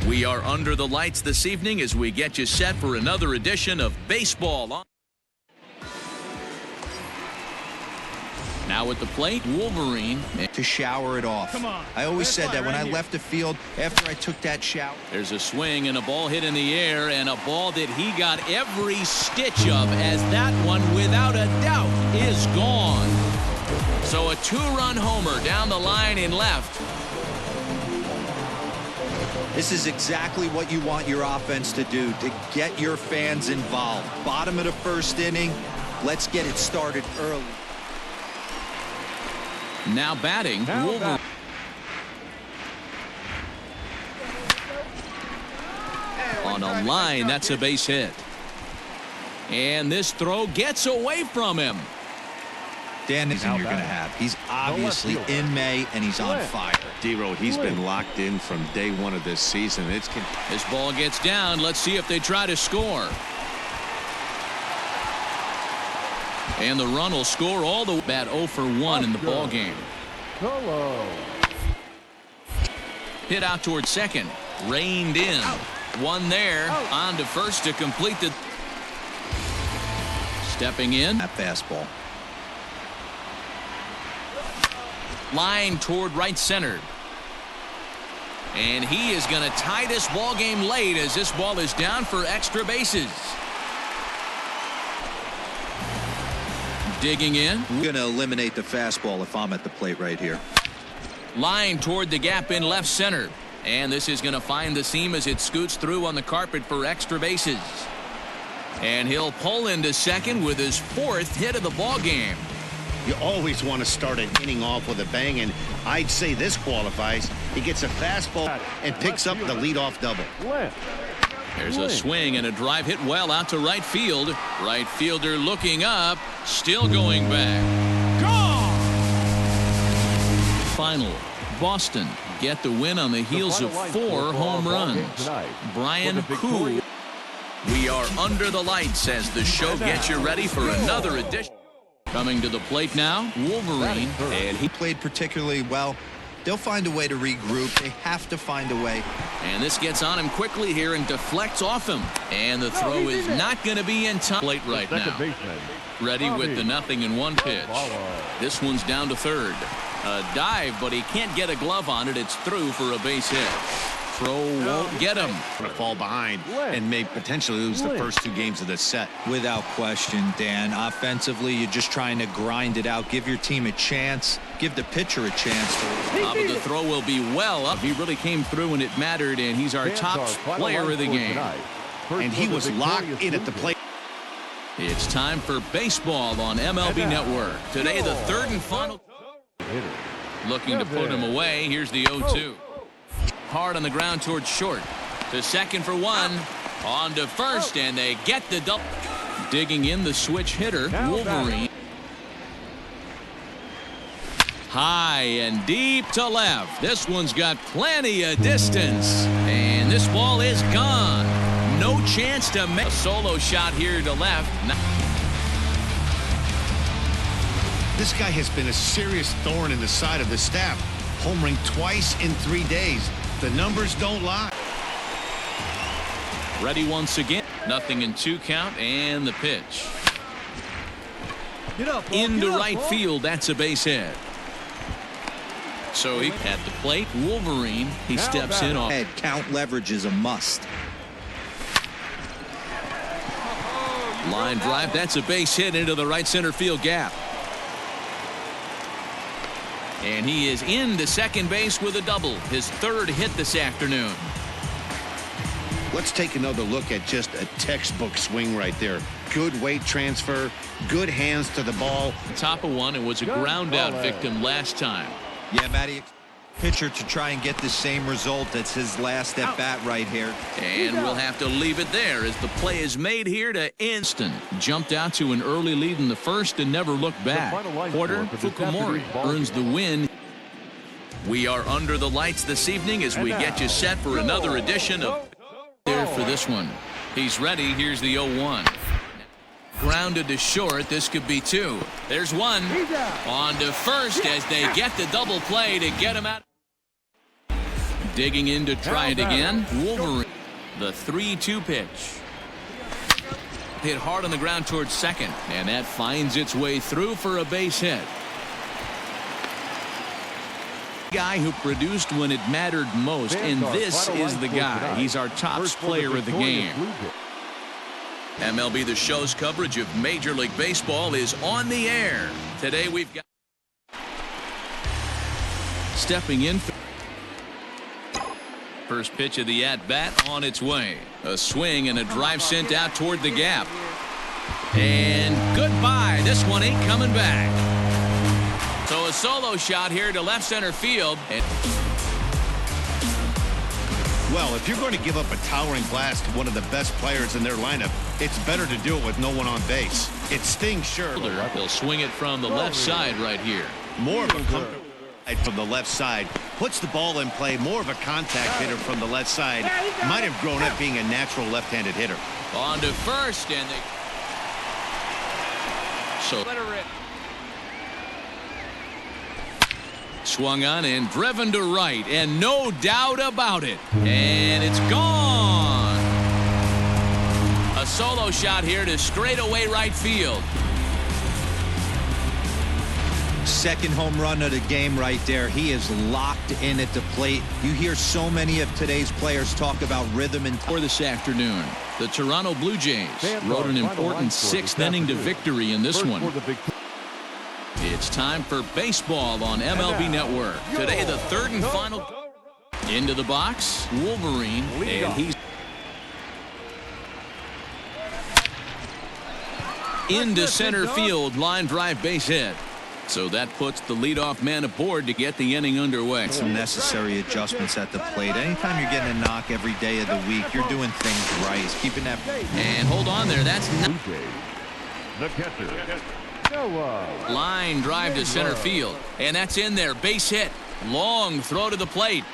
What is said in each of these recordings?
We are under the lights this evening as we get you set for another edition of Baseball. Now at the plate, Wolverine. To shower it off. I always said that when I left the field after I took that shower. There's a swing and a ball hit in the air, and a ball that he got every stitch of, as that one, without a doubt, is gone. So a two-run homer down the line in left. This is exactly what you want your offense to do, to get your fans involved. Bottom of the first inning, let's get it started early. Now batting, Wolverine. On a line, that's a base hit. And this throw gets away from him. Dan, you're going to have. He's obviously in May, and he's on fire. D-Row, he's been locked in from day one of this season. This ball gets down. Let's see if they try to score. And the run will score all the bat 0 for 1 in the ball game. Hit out towards second. Reined in. One there. On to first to complete the. Stepping in. That fastball. Line toward right center. And he is going to tie this ball game late as this ball is down for extra bases. Digging in. We're going to eliminate the fastball if I'm at the plate right here. Line toward the gap in left center. And this is going to find the seam as it scoots through on the carpet for extra bases. And he'll pull into second with his 4th hit of the ball game. You always want to start an inning off with a bang, and I'd say this qualifies. He gets a fastball and picks up the leadoff double. There's a swing and a drive hit well out to right field. Right fielder looking up, still going back. Gone! Final, Boston get the win on the heels of 4 home runs. Brian Who. We are under the lights as the show gets you ready for another edition. Coming to the plate now, Wolverine. And he played particularly well. They'll find a way to regroup. They have to find a way. And this gets on him quickly here and deflects off him. And the throw is not going to be in time. Plate right now. Ready with the 0-1 pitch. This one's down to third. A dive, but he can't get a glove on it. It's through for a base hit. Throw won't get him. Going to fall behind and may potentially lose the first 2 games of this set. Without question, Dan. Offensively, you're just trying to grind it out. Give your team a chance. Give the pitcher a chance. But the throw will be well up. He really came through when it mattered, and he's our top player of the game. And he was locked in at the plate. It's time for baseball on MLB Network. Today, the 3rd and final. Looking to put him away. Here's the 0-2. Hard on the ground towards short. To second for 1. On to first, and they get the double. Digging in the switch hitter, Wolverine. High and deep to left. This one's got plenty of distance. And this ball is gone. No chance to make a solo shot here to left. This guy has been a serious thorn in the side of the staff. Homering twice in 3 days. The numbers don't lie. Ready once again. 0-2 count, and the pitch. Into right field. That's a base hit. So he at the plate, Wolverine. He steps in on. Count leverage is a must. Line drive. That's a base hit into the right center field gap. And he is into second base with a double. His 3rd hit this afternoon. Let's take another look at just a textbook swing right there. Good weight transfer, good hands to the ball. Top of one, it was a ground out victim last time. Yeah, Matty, pitcher to try and get the same result. That's his last at bat right here. And we'll have to leave it there as the play is made here to Instant. Jumped out to an early lead in the first and never looked back. Porter Fukumori earns the win. We are under the lights this evening as we get you set for another edition of there for this one. He's ready. Here's the 0-1. Grounded to short. This could be 2. There's 1. On to first as they get the double play to get him out. Digging in to try it again. Wolverine. The 3-2 pitch. Hit hard on the ground towards second, and that finds its way through for a base hit. Guy who produced when it mattered most, and this is the guy. He's our top player of the game. MLB The Show's coverage of Major League Baseball is on the air. Today we've got stepping in. First pitch of the at-bat on its way. A swing and a drive sent out toward the gap. And goodbye. This one ain't coming back. So a solo shot here to left center field. Well, if you're going to give up a towering blast to one of the best players in their lineup, it's better to do it with no one on base. It stings, sure. He'll swing it from the left side right here. More of a comfortable from the left side. Puts the ball in play. More of a contact hitter from the left side. Might have grown up being a natural left-handed hitter. On to first, and they... So let her rip. Swung on and driven to right, and no doubt about it. And it's gone. A solo shot here to straightaway right field. Second home run of the game right there. He is locked in at the plate. You hear so many of today's players talk about rhythm and for this afternoon. The Toronto Blue Jays rode an important sixth inning to victory in this one. It's time for baseball on MLB Network. Today, the third and final. Into the box, Wolverine, and he's into center field, line drive base hit. So that puts the leadoff man aboard to get the inning underway. Some necessary adjustments at the plate. Anytime you're getting a knock every day of the week, you're doing things right. He's keeping that. And hold on there. That's not the catcher. Line drive to center field, and that's in there. Base hit. Long throw to the plate.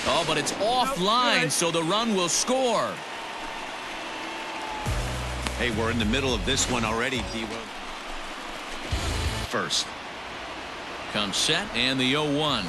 Oh, but it's offline, so the run will score. Hey, we're in the middle of this one already, D-Will. First. Comes set, and the 0-1.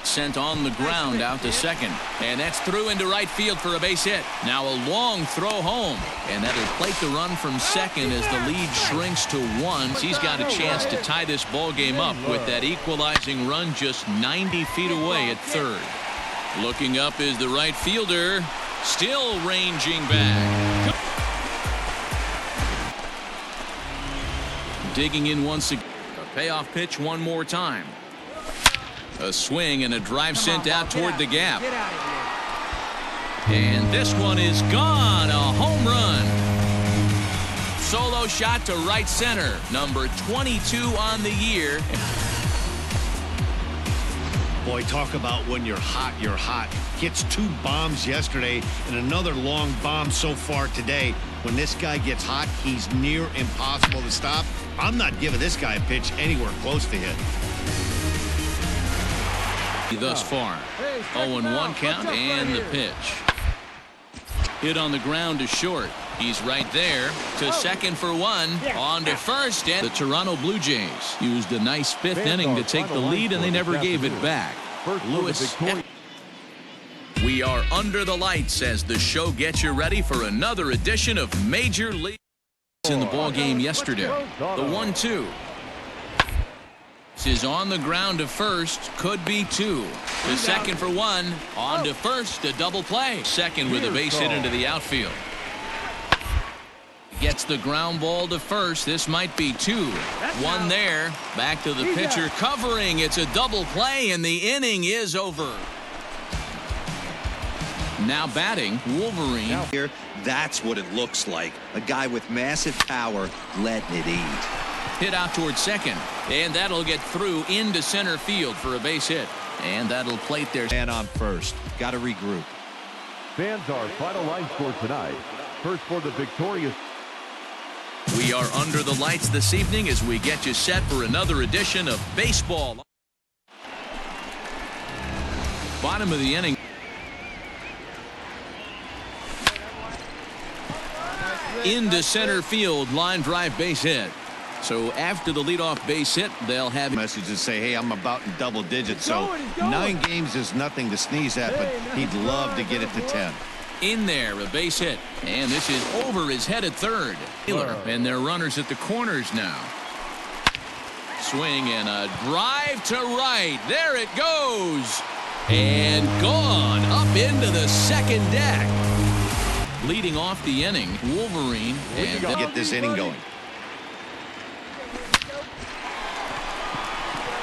Sent on the ground out to second, and that's through into right field for a base hit. Now a long throw home, and that'll plate the run from second as the lead shrinks to 1. He's got a chance to tie this ball game up with that equalizing run just 90 feet away at third. Looking up is the right fielder, still ranging back. Digging in once again. A payoff pitch one more time. A swing and a drive sent out toward the gap. And this one is gone. A home run. Solo shot to right center. Number 22 on the year. Boy, talk about when you're hot, you're hot. Hits 2 bombs yesterday and another long bomb so far today. When this guy gets hot, he's near impossible to stop. I'm not giving this guy a pitch anywhere close to hit. Thus far, 0-1 count and the pitch. Hit on the ground to short. He's right there to second for 1. On to first, and the Toronto Blue Jays used a nice 5th inning to take the lead, and they never gave it back. Lewis. We are under the lights as the show gets you ready for another edition of Major League. In the ball game yesterday, the 1-2. Is on the ground to first, could be 2. To second for 1, on to first, a double play. Second with a base hit into the outfield. Gets the ground ball to first. This might be 2. 1 there. Back to the pitcher covering. It's a double play, and the inning is over. Now batting, Wolverine. Here, that's what it looks like. A guy with massive power letting it eat. Hit out towards second, and that'll get through into center field for a base hit. And that'll plate their man on first. Got to regroup. Fans, our final line score tonight. First for the victorious. We are under the lights this evening as we get you set for another edition of baseball. Bottom of the inning. Into center field, line drive base hit. So after the leadoff base hit, they'll have messages say, hey, I'm about in double digits. So 9 games is nothing to sneeze at, but he'd love to get it to 10. In there, a base hit. And this is over his head at third. And their runners at the corners now. Swing and a drive to right. There it goes. And gone up into the second deck. Leading off the inning, Wolverine. And get this inning going.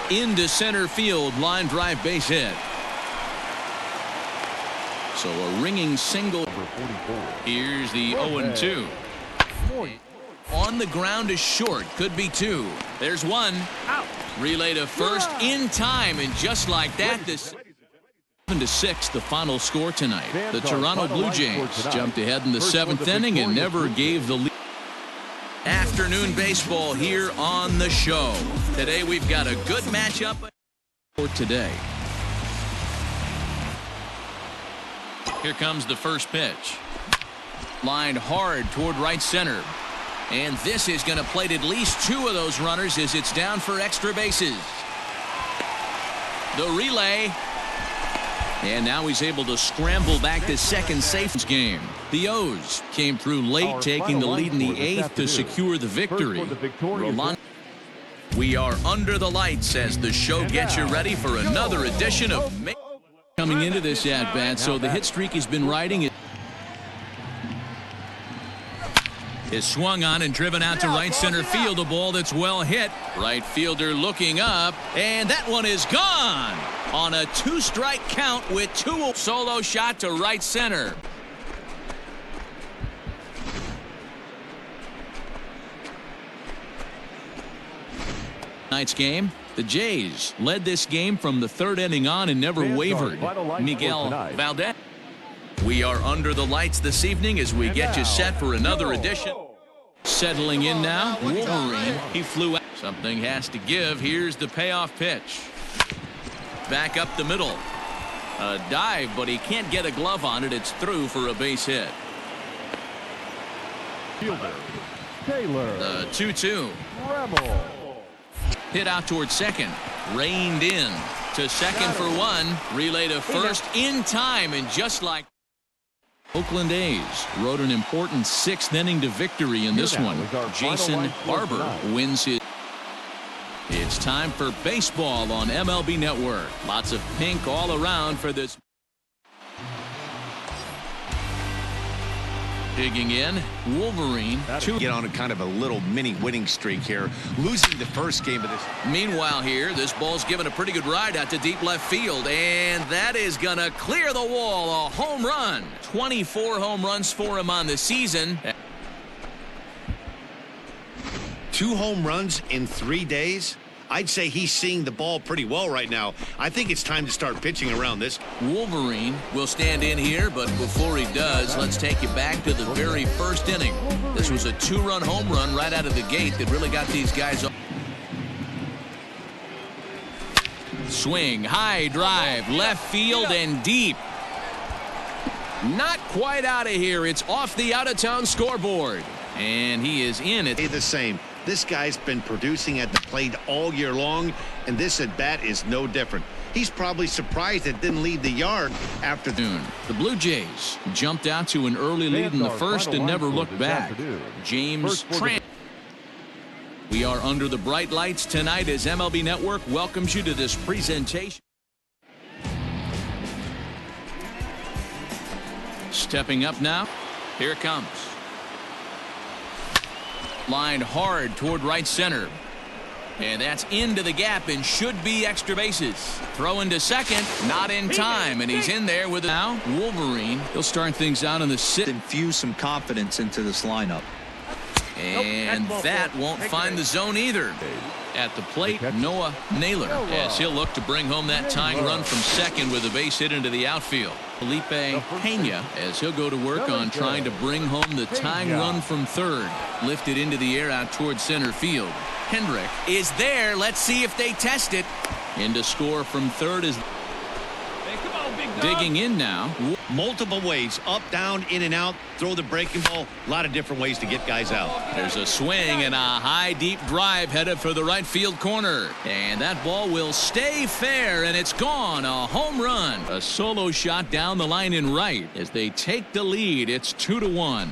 Into center field, line drive base hit. So a ringing single. Here's the 0-2. On the ground is short. Could be 2. There's 1. Out. Relay to first in time, and just like that, this 7-6 the final score tonight. The Toronto Blue Jays jumped ahead in the 7th inning and never gave the lead. Afternoon baseball here on the show. Today we've got a good matchup for today. Here comes the first pitch. Lined hard toward right center. And this is going to plate at least 2 of those runners as it's down for extra bases. The relay. And now he's able to scramble back to second safe game. The O's came through late, taking the lead in the 8th to secure the victory. We are under the lights as the show gets you ready for another edition of coming into this at-bat, so the hit streak has been riding it. Is swung on and driven out to right center field. A ball that's well hit. Right fielder looking up, and that one is gone on a 2-strike count with 2. Solo shot to right center. Tonight's game, the Jays led this game from the 3rd inning on and never wavered. Miguel Valdez. We are under the lights this evening as we get you set for another edition. Settling in now, Wolverine. He flew out. Something has to give. Here's the payoff pitch. Back up the middle. A dive, but he can't get a glove on it. It's through for a base hit. Fielder Taylor. The 2-2. Hit out towards second. Reined in to second for 1. Relay to first in time, and just like Oakland A's rode an important 6th inning to victory in this one. Jason Barber wins his. It's time for baseball on MLB Network. Lots of pink all around for this. Digging in, Wolverine. To get on a kind of a little mini winning streak here, losing the first game of this. Meanwhile here, this ball's given a pretty good ride out to deep left field, and that is gonna clear the wall. A home run. 24 home runs for him on the season. 2 home runs in 3 days. I'd say he's seeing the ball pretty well right now. I think it's time to start pitching around this. Wolverine will stand in here, but before he does, let's take you back to the very first inning. This was a 2-run home run right out of the gate that really got these guys up. Swing, high drive, left field and deep. Not quite out of here. It's off the out-of-town scoreboard. And he is in it. The same. This guy's been producing at the plate all year long, and this at-bat is no different. He's probably surprised it didn't leave the yard after the Blue Jays jumped out to an early lead in the first and never looked back. James Tran. We are under the bright lights tonight as MLB Network welcomes you to this presentation. Stepping up now. Here it comes. Lined hard toward right center. And that's into the gap and should be extra bases. Throw into second, not in time, and he's in there with it now. Wolverine, he'll start things out in the 6th. Infuse some confidence into this lineup. And that won't find the zone either. At the plate, Noah Naylor, as he'll look to bring home that tying run from second with a base hit into the outfield. Felipe Pena, as he'll go to work on trying to bring home the tying run from third. Lifted into the air out towards center field. Hendrick is there. Let's see if they test it. In to score from third is Digging in now. Multiple ways, up, down, in and out, throw the breaking ball. A lot of different ways to get guys out. There's a swing and a high, deep drive headed for the right field corner. And that ball will stay fair, and it's gone. A home run. A solo shot down the line in right. As they take the lead, it's 2-1.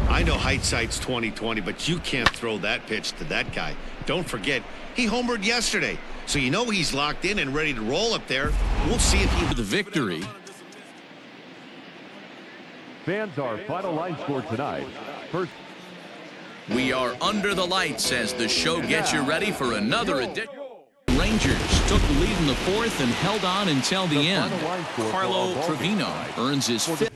I know hindsight's 20/20, but you can't throw that pitch to that guy. Don't forget, he homered yesterday. So you know he's locked in and ready to roll up there. We'll see if he... The victory. Fans, our final line score tonight. First. We are under the lights as the show gets you ready for another edition. Rangers took the lead in the fourth and held on until the end. Carlo Trevino earns his fifth.